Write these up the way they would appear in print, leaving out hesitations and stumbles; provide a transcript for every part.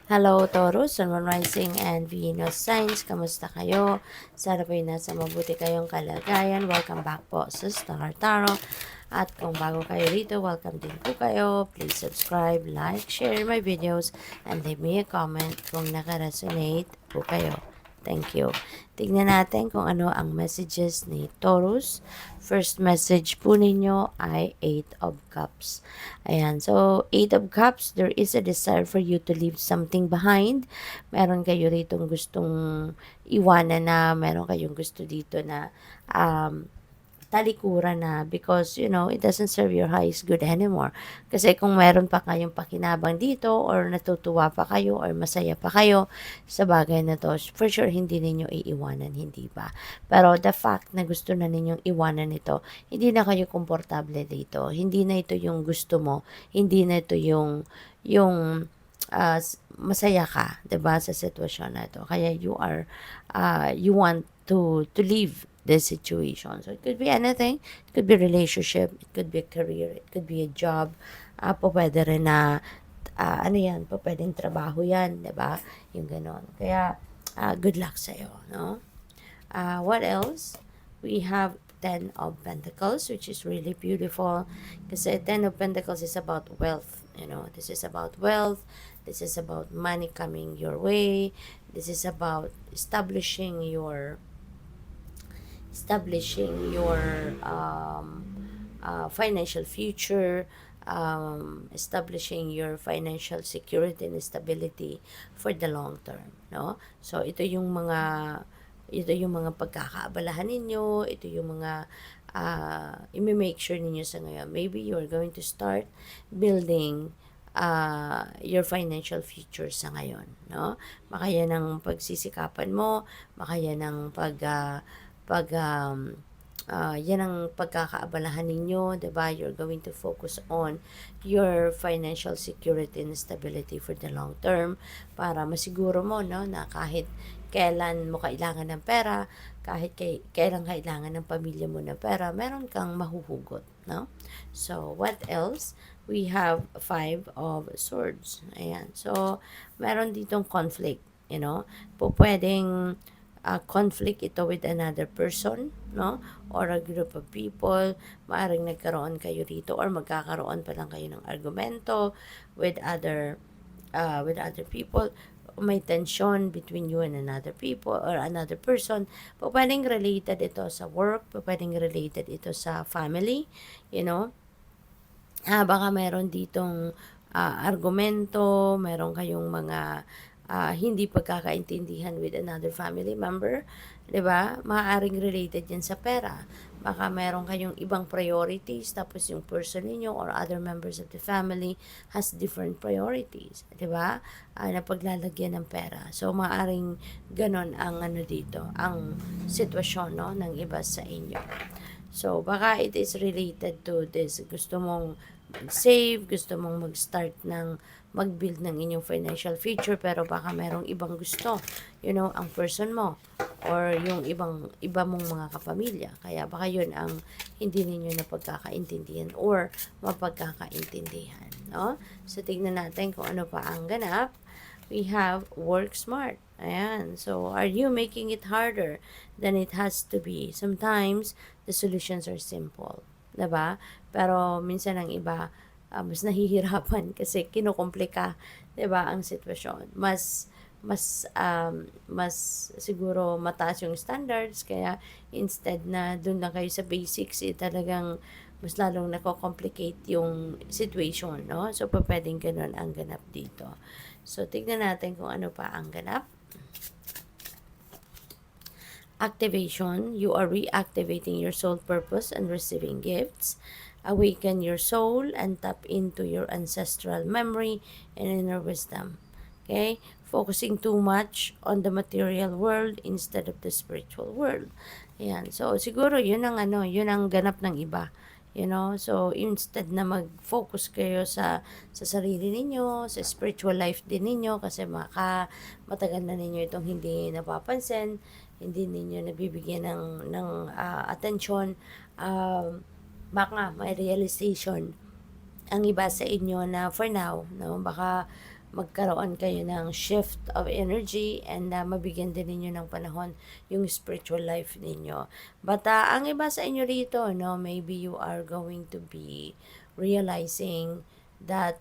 Hello, Taurus, Sun, Moon Rising, and Venus Signs. Kamusta kayo? Sana po nasa mabuti kayong kalagayan. Welcome back po sa Star Tarot. At kung bago kayo rito, welcome din po kayo. Please subscribe, like, share my videos, and leave me a comment kung naka-resonate po kayo. Thank you. Tignan natin kung ano ang messages ni Taurus. First message po ninyo ay 8 of Cups. Ayan. So, 8 of Cups, there is a desire for you to leave something behind. Meron kayo ritong gustong iwanan na, meron kayong gusto dito na talikuran na because, it doesn't serve your highest good anymore. Kasi kung meron pa kayong pakinabang dito or natutuwa pa kayo or masaya pa kayo sa bagay na to, for sure, hindi ninyo iiwanan, hindi ba? Pero the fact na gusto na ninyong iwanan ito, hindi na kayo komportable dito. Hindi na ito yung gusto mo. Hindi na ito yung masaya ka, 'di ba, sa sitwasyon na ito. Kaya you want to leave this situation. So it could be anything. It could be relationship, it could be a career, it could be a job. Pwede rin na ano yan, pwedeng trabaho yan, 'di ba? Yung ganon. Kaya good luck sa iyo, no? What else? We have Ten of Pentacles, which is really beautiful. Kasi Ten of Pentacles is about wealth. This is about wealth. This is about money coming your way. This is about establishing your financial future, establishing your financial security and stability for the long term, no? So ito yung mga pagkakaabalahan ninyo, ito yung mga i-make sure ninyo sa ngayon. Maybe you're going to start building your financial future sa ngayon, no? Makaya ng pagsisikapan mo, makaya ng yan ang pagkakaabalahan ninyo, 'di ba? You're going to focus on your financial security and stability for the long term para masiguro mo, no, na kahit kailan mo kailangan ng pera, kahit kailan kailangan ng pamilya mo ng pera, meron kang mahuhugot, no? So, what else? We have 5 of Swords. Ayan. So, meron ditong conflict, pwedeng conflict ito with another person, no? Or a group of people. Maaring nagkaroon kayo dito or magkakaroon pa lang kayo ng argumento with other people. May tension between you and another people or another person. Pwedeng related ito sa work, pwedeng related ito sa family, baka meron ditong argumento, meron kayong mga hindi pagkakaintindihan with another family member, 'di ba? Maaaring related 'yan sa pera. Baka meron kayong ibang priorities tapos yung person niyo or other members of the family has different priorities, 'di ba? Na paglalagyan ng pera. So maaaring ganon ang dito, ang sitwasyon, no, ng iba sa inyo. So baka it is related to this. Gusto mong mag-save, gusto mong mag-build ng inyong financial future, pero baka merong ibang gusto, ang person mo, or yung iba mong mga kapamilya. Kaya baka yun ang hindi ninyo na pagkakaintindihan or mapagkakaintindihan, no? So, tignan natin kung ano pa ang ganap. We have work smart. Ayan. So, are you making it harder than it has to be? Sometimes, the solutions are simple. Diba? Pero, minsan ang iba, mas nahihirapan kasi kinukomplika, 'di ba, ang sitwasyon. Mas siguro mataas yung standards kaya instead na doon lang kayo sa basics, talagang mas lalong nako-complicate yung situation, no? So pwedeng ganun ang ganap dito. So tignan natin kung ano pa ang ganap. Activation, you are reactivating your soul purpose and receiving gifts. Awaken your soul and tap into your ancestral memory and inner wisdom. Okay? Focusing too much on the material world instead of the spiritual world. Ayan. So, siguro yun ang ganap ng iba. So instead na mag-focus kayo sa sarili ninyo, sa spiritual life din ninyo kasi matagal na ninyo itong hindi napapansin, hindi ninyo nabibigyan ng atensyon. Baka may realization ang iba sa inyo na for now, no, baka magkaroon kayo ng shift of energy and mabigyan din ninyo ng panahon yung spiritual life ninyo. But ang iba sa inyo rito, no, maybe you are going to be realizing that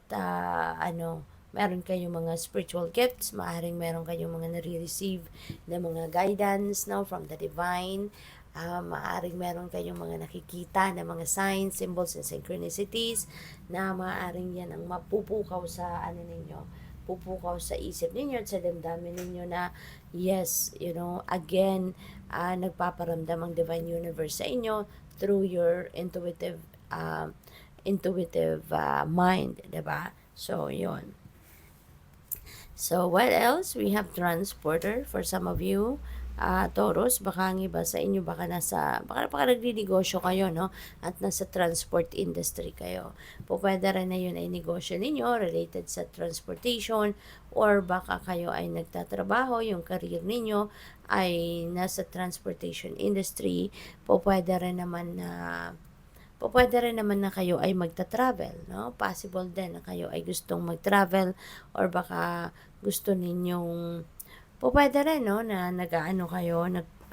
meron kayong mga spiritual gifts, maaaring meron kayong mga nare-receive na mga guidance, no, from the divine. Maaaring meron kayong mga nakikita na mga signs, symbols, and synchronicities na maaaring yan ang mapupukaw sa ninyo, pupukaw sa isip ninyo at sa damdamin ninyo na yes, again, nagpaparamdam ang divine universe sa inyo through your intuitive mind, 'di ba? So, 'yon. So, what else? We have transporter for some of you. Taurus, baka ang iba sa inyo, baka nagninegosyo kayo, no? At nasa transport industry kayo. Pwede rin na yun ay negosyo ninyo related sa transportation, or baka kayo ay nagtatrabaho, yung career ninyo ay nasa transportation industry. Pwede rin naman na kayo ay magta-travel, no? Possible din na kayo ay gustong mag-travel, or baka gusto ninyong pwede rin, no, na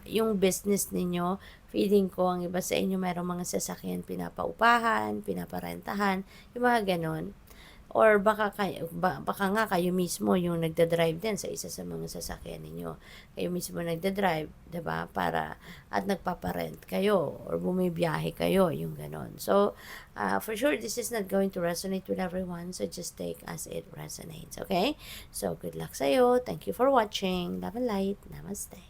yung business ninyo, feeling ko ang iba sa inyo mayroong mga sasakyan pinapaupahan, pinaparentahan, yung mga ganon. Or baka nga kayo mismo yung nagda-drive din sa isa sa mga sasakyan ninyo. Kayo mismo nagda-drive, 'di ba? At nagpaparent kayo or bumibiyahe kayo, yung ganon. So, for sure this is not going to resonate with everyone, so just take as it resonates, okay? So, good luck sa iyo. Thank you for watching. Love and light. Namaste.